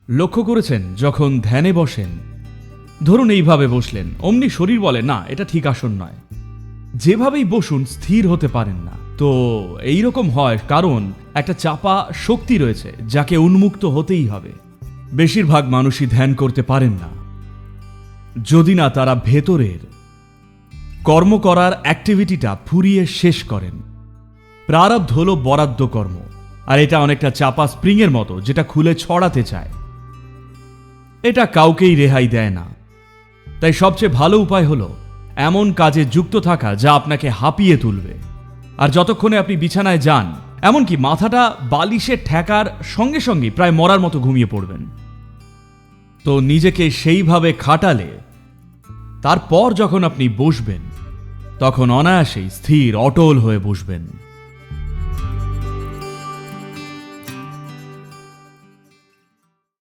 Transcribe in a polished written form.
লক্ষ্য করেছেন যখন ধ্যানে বসেন, ধরুন এইভাবে বসলেন, অমনি শরীর বলে না এটা ঠিক আসন নয়। যেভাবেই বসুন স্থির হতে পারেন না। তো এই রকম হয় কারণ একটা চাপা শক্তি রয়েছে যাকে উন্মুক্ত হতেই হবে। বেশিরভাগ মানুষই ধ্যান করতে পারেন না যদি না তারা ভেতরের কর্ম করার অ্যাক্টিভিটিটা ফুরিয়ে শেষ করেন। প্রারব্ধ হলো বরাদ্দ কর্ম, আর এটা অনেকটা চাপা স্প্রিংয়ের মতো যেটা খুলে ছড়াতে চায়। এটা কাউকেই রেহাই দেয় না। তাই সবচেয়ে ভালো উপায় হলো এমন কাজে যুক্ত থাকা যা আপনাকে হাঁপিয়ে তুলবে। আর যতক্ষণে আপনি বিছানায় যান, এমনকি মাথাটা বালিশে ঠেকার সঙ্গে সঙ্গে প্রায় মরার মতো ঘুমিয়ে পড়বেন। তো নিজেকে সেইভাবে খাটালে তারপর যখন আপনি বসবেন তখন অনায়াসেই স্থির অটল হয়ে বসবেন।